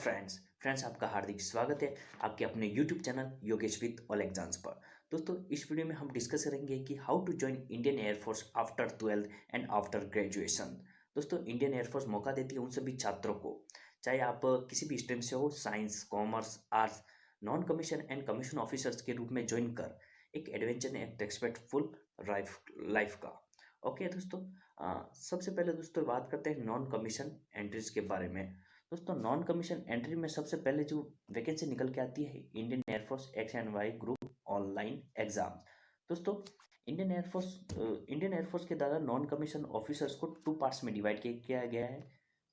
Friends आपका हार्दिक स्वागत है आपके अपने YouTube channel Yogesh with all exams पर। दोस्तों इस वीडियो में हम डिस्कस करेंगे कि how to join Indian air force after 12th and after graduation. दोस्तों इंडियन एयरफोर्स मौका देती है उन सभी छात्रों को, चाहे आप किसी भी स्ट्रीम से हो, science, commerce, arts, non commission and commission officers के रूप में ज्वाइन कर एक एडवेंचर एंड रेस्पेक्टफुल लाइफ का। ओके दोस्तों, सबसे पहले दोस्तों बात करते हैं नॉन कमीशन एंट्रीज के बारे में। दोस्तों नॉन कमीशन एंट्री में सबसे पहले जो वैकेंसी निकल के आती है Indian air force X and Y group online exam. दोस्तों इंडियन एयरफोर्स के द्वारा नॉन कमीशन ऑफिसर्स को टू पार्ट्स में डिवाइड किया गया है,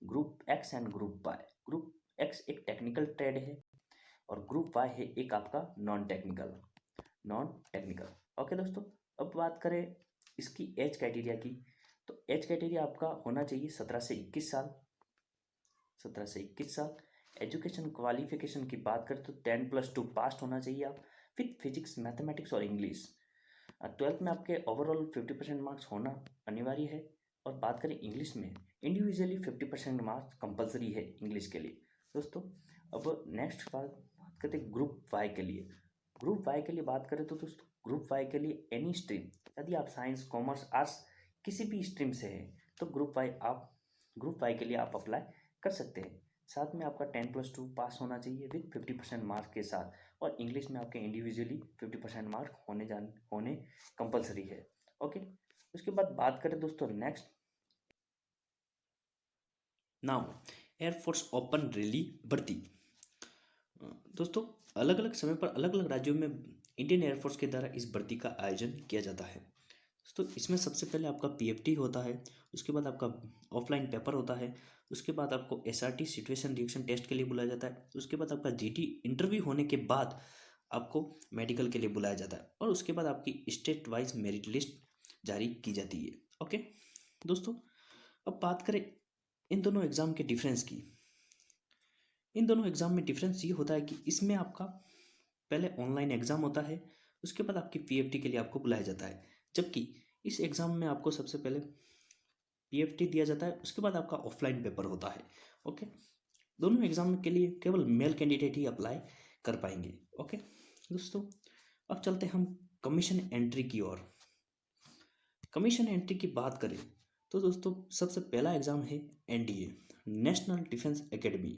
group X and group Y. Group X एक टेक्निकल ट्रेड है और ग्रुप वाई है एक आपका नॉन टेक्निकल। ओके दोस्तों, अब बात करें इसकी एज क्राइटेरिया की, तो एज क्राइटेरिया आपका होना चाहिए 17 से 21 साल। एजुकेशन क्वालिफिकेशन की बात करें तो 10+2 पास होना चाहिए आप, विथ फिजिक्स, मैथमेटिक्स और इंग्लिश। 12th में आपके ओवरऑल 50% मार्क्स होना अनिवार्य है। और बात करें इंग्लिश में, इंडिविजुअली 50% मार्क्स कंपलसरी है इंग्लिश के लिए। दोस्तों अब नेक्स्ट बात करते हैं ग्रुप वाई के लिए। ग्रुप वाई के लिए बात करें तो दोस्तों ग्रुप वाई के लिए एनी स्ट्रीम, यदि आप साइंस, कॉमर्स, आर्ट्स किसी भी स्ट्रीम से हैं तो ग्रुप वाई के लिए आप अप्लाई कर सकते हैं। साथ में आपका 10+2 पास होना चाहिए विथ 50% मार्क्स के साथ, और इंग्लिश में आपके इंडिविजुअली 50% मार्क होने कंपलसरी है। ओके, उसके बाद बात करें दोस्तों next, now air force open rally भर्ती। दोस्तों अलग अलग समय पर अलग अलग राज्यों में इंडियन एयरफोर्स के द्वारा इस भर्ती का आयोजन किया जाता है। तो इसमें सबसे पहले आपका पीएफटी होता है, उसके बाद आपका ऑफलाइन पेपर होता है, उसके बाद आपको एसआरटी सिचुएशन रिएक्शन टेस्ट के लिए बुलाया जाता है, उसके बाद आपका जीटी इंटरव्यू होने के बाद आपको मेडिकल के लिए बुलाया जाता है, और उसके बाद आपकी स्टेट वाइज मेरिट लिस्ट जारी की जाती है। ओके दोस्तों, अब बात करें इन दोनों एग्ज़ाम के डिफरेंस की। इन दोनों एग्ज़ाम में डिफरेंस ये होता है कि इसमें आपका पहले ऑनलाइन एग्ज़ाम होता है, उसके बाद आपकी पीएफटी के लिए आपको बुलाया जाता है, जबकि इस एग्ज़ाम में आपको सबसे पहले पीएफटी दिया जाता है, उसके बाद आपका ऑफलाइन पेपर होता है। ओके, दोनों एग्ज़ाम के लिए केवल मेल कैंडिडेट ही अप्लाई कर पाएंगे। ओके दोस्तों, अब चलते हैं हम कमीशन एंट्री की ओर। कमीशन एंट्री की बात करें तो दोस्तों सबसे पहला एग्ज़ाम है एनडीए, नेशनल डिफेंस एकेडमी।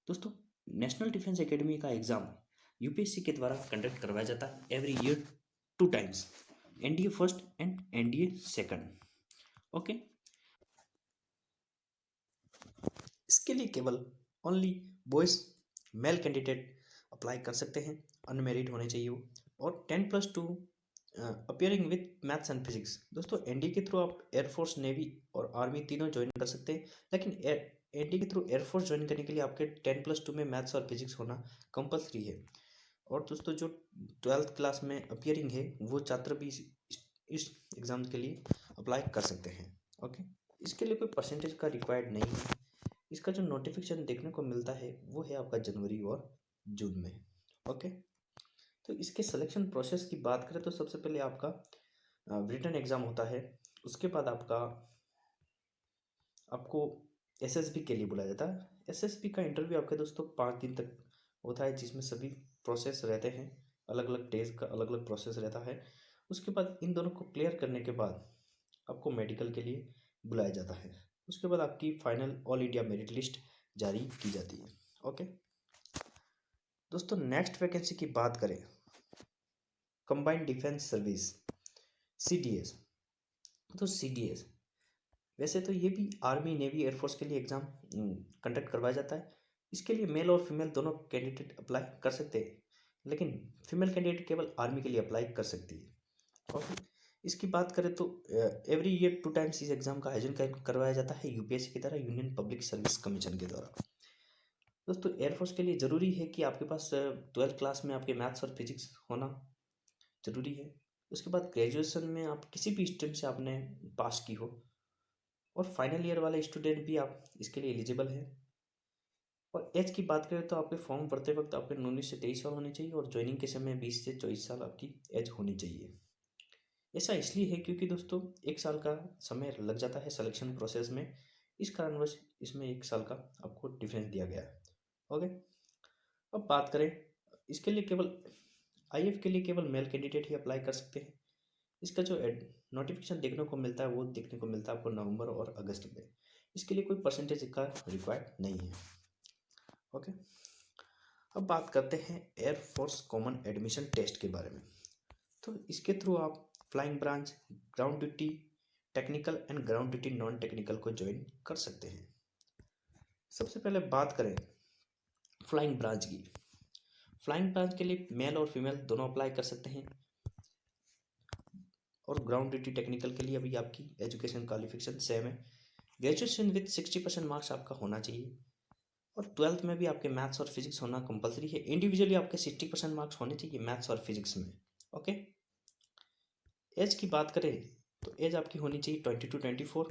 दोस्तों नेशनल डिफेंस एकेडमी का एग्ज़ाम यूपीएससी के द्वारा कंडक्ट करवाया जाता है every year 2 times, NDA first and NDA second. Okay, इसके लिए केवल only boys male candidate apply कर सकते हैं, अनमेरिड होने चाहिए वो, और 10+2 appearing with maths and physics. दोस्तों एनडीए के थ्रू आप एयरफोर्स, नेवी और आर्मी तीनों ज्वाइन कर सकते हैं, लेकिन एनडीए के थ्रू एयरफोर्स ज्वाइन करने के लिए आपके 10+2 में मैथ्स और फिजिक्स होना कंपलसरी है। और दोस्तों जो 12th क्लास में अपियरिंग है वो छात्र भी इस एग्ज़ाम के लिए अप्लाई कर सकते हैं। ओके, इसके लिए कोई परसेंटेज का रिक्वायर्ड नहीं है। इसका जो नोटिफिकेशन देखने को मिलता है वो है आपका जनवरी और जून में। ओके, तो इसके सिलेक्शन प्रोसेस की बात करें तो सबसे पहले आपका रिटन एग्ज़ाम होता है, उसके बाद आपको एसएसबी के लिए बुलाया जाता है। एसएसबी का इंटरव्यू आपके दोस्तों 5 दिन तक होता है, जिसमें सभी प्रोसेस रहते हैं, अलग अलग डेज का अलग अलग प्रोसेस रहता है। उसके बाद इन दोनों को क्लियर करने के बाद आपको मेडिकल के लिए बुलाया जाता है, उसके बाद आपकी final all India merit list जारी की जाती है। ओके दोस्तों, नेक्स्ट वैकेंसी की बात करें, कंबाइंड डिफेंस सर्विस, सीडीएस। तो सीडीएस वैसे तो ये भी आर्मी, नेवी, एयरफोर्स के लिए एग्ज़ाम कंडक्ट करवाया जाता है। इसके लिए मेल और फीमेल दोनों कैंडिडेट अप्लाई कर सकते हैं, लेकिन फीमेल कैंडिडेट केवल आर्मी के लिए अप्लाई कर सकती है। ओके, इसकी बात करें तो एवरी ईयर 2 टाइम्स इस एग्ज़ाम का आयोजन करवाया जाता है यूपीएससी की द्वारा, यूनियन पब्लिक सर्विस कमीशन के द्वारा। दोस्तों एयरफोर्स के लिए ज़रूरी है कि आपके पास 12th क्लास में आपके मैथ्स और फिजिक्स होना ज़रूरी है। उसके बाद ग्रेजुएशन में आप किसी भी स्ट्रीम से आपने पास की हो, और फाइनल ईयर वाले स्टूडेंट भी आप इसके लिए एलिजिबल हैं। और एज की बात करें तो आपके फॉर्म भरते वक्त आपके 19 से 23 साल होने चाहिए, और ज्वाइनिंग के समय 20 से 24 साल आपकी एज होनी चाहिए। ऐसा इसलिए है क्योंकि दोस्तों 1 साल का समय लग जाता है सिलेक्शन प्रोसेस में, इस कारणवश इसमें 1 साल का आपको डिफरेंस दिया गया है। ओके। अब बात करें, इसके लिए केवल आईएएफ के लिए केवल मेल कैंडिडेट ही अप्लाई कर सकते हैं। इसका जो नोटिफिकेशन देखने को मिलता है वो देखने को मिलता है आपको नवंबर और अगस्त में। इसके लिए कोई परसेंटेज का रिक्वायर्ड नहीं है। ओके। अब बात करते हैं एयरफोर्स कॉमन एडमिशन टेस्ट के बारे में। तो इसके थ्रू आप flying branch, ground duty technical and ground duty non technical को ज्वाइन कर सकते हैं। सबसे पहले बात करें फ्लाइंग ब्रांच की। फ्लाइंग ब्रांच के लिए मेल और फीमेल दोनों अप्लाई कर सकते हैं। और ग्राउंड ड्यूटी टेक्निकल के लिए अभी आपकी एजुकेशन क्वालिफिकेशन सेम है। ग्रेजुएशन विथ 60% मार्क्स आपका होना चाहिए। और 12th में भी आपके मैथ्स और फिजिक्स होना कंपलसरी है। इंडिविजुअली आपके 60% मार्क्स होने चाहिए मैथ्स और फिजिक्स में। ओके। एज की बात करें तो एज आपकी होनी चाहिए 20 to 24।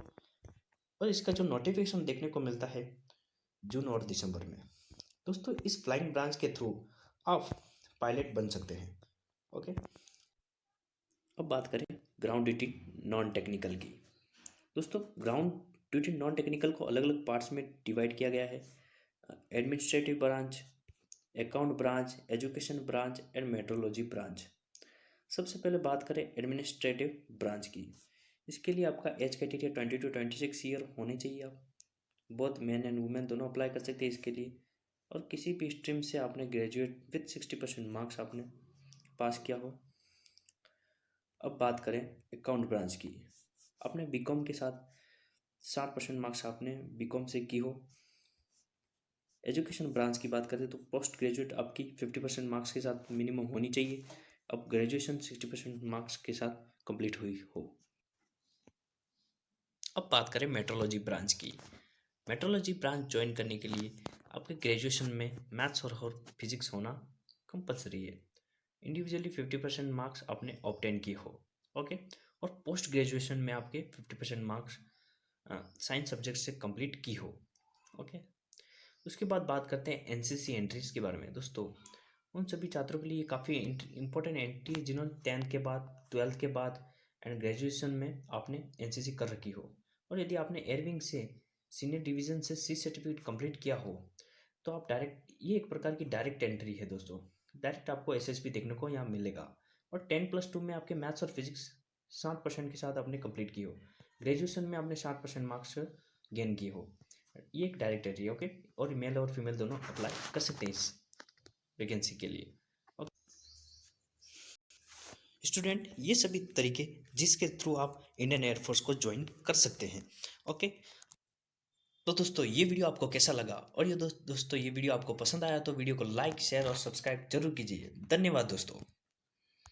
और इसका जो नोटिफिकेशन देखने को मिलता है जून और दिसंबर में। दोस्तों इस फ्लाइंग ब्रांच के थ्रू आप पायलट बन सकते हैं। ओके। अब बात करें ग्राउंड ड्यूटी नॉन टेक्निकल की। दोस्तों ग्राउंड ड्यूटी नॉन टेक्निकल को अलग अलग पार्ट्स में डिवाइड किया गया है। Administrative branch, account branch, education branch and metrology branch. सबसे पहले बात करें एडमिनिस्ट्रेटिव ब्रांच की। इसके लिए आपका एज क्राइटेरिया 20 to 26 ईयर होने चाहिए। आप बोथ मेन एंड वुमेन दोनों अप्लाई कर सकते हैं इसके लिए। और किसी भी स्ट्रीम से आपने ग्रेजुएट विथ 60% मार्क्स आपने पास किया हो। अब बात करें अकाउंट ब्रांच की। आपने बीकॉम के साथ 60% मार्क्स आपने बीकॉम से की हो। एजुकेशन ब्रांच की बात करें तो पोस्ट ग्रेजुएट आपकी 50% मार्क्स के साथ मिनिमम होनी चाहिए। अब ग्रेजुएशन 60% मार्क्स के साथ कंप्लीट हुई हो। अब बात करें मेट्रोलॉजी ब्रांच की। मेट्रोलॉजी ब्रांच ज्वाइन करने के लिए आपके ग्रेजुएशन में मैथ्स और फिजिक्स होना कंपलसरी है। इंडिविजुअली 50% मार्क्स आपने ऑब्टेन की हो। ओके। और पोस्ट ग्रेजुएशन में आपके 50% मार्क्स साइंस सब्जेक्ट से कंप्लीट की हो। ओके। उसके बाद बात करते हैं एनसीसी एंट्रीज के बारे में। दोस्तों उन सभी छात्रों के लिए काफ़ी इंपॉर्टेंट एंट्री है जिन्होंने 10th के बाद, 12th के बाद एंड ग्रेजुएशन में आपने एनसीसी कर रखी हो। और यदि आपने एयरविंग से सीनियर डिवीजन से सी सर्टिफिकेट कंप्लीट किया हो तो आप डायरेक्ट, ये एक प्रकार की डायरेक्ट एंट्री है दोस्तों। डायरेक्ट आपको एसएसबी देखने को यहाँ मिलेगा। और 10+2 में आपके मैथ्स और फिजिक्स 60% के साथ आपने कंप्लीट की हो। ग्रेजुएशन में आपने 60% मार्क्स गेन किए हो। ये एक डायरेक्ट एंट्री है। ओके। और मेल और फीमेल दोनों अप्लाई कर सकते हैं इस वैकेंसी के लिए। स्टूडेंट ये सभी तरीके जिसके थ्रू आप इंडियन एयरफोर्स को ज्वाइन कर सकते हैं। ओके। तो दोस्तों ये वीडियो आपको कैसा लगा, और ये दोस्तों ये वीडियो आपको पसंद आया तो वीडियो को लाइक, शेयर और सब्सक्राइब जरूर कीजिए। धन्यवाद दोस्तों।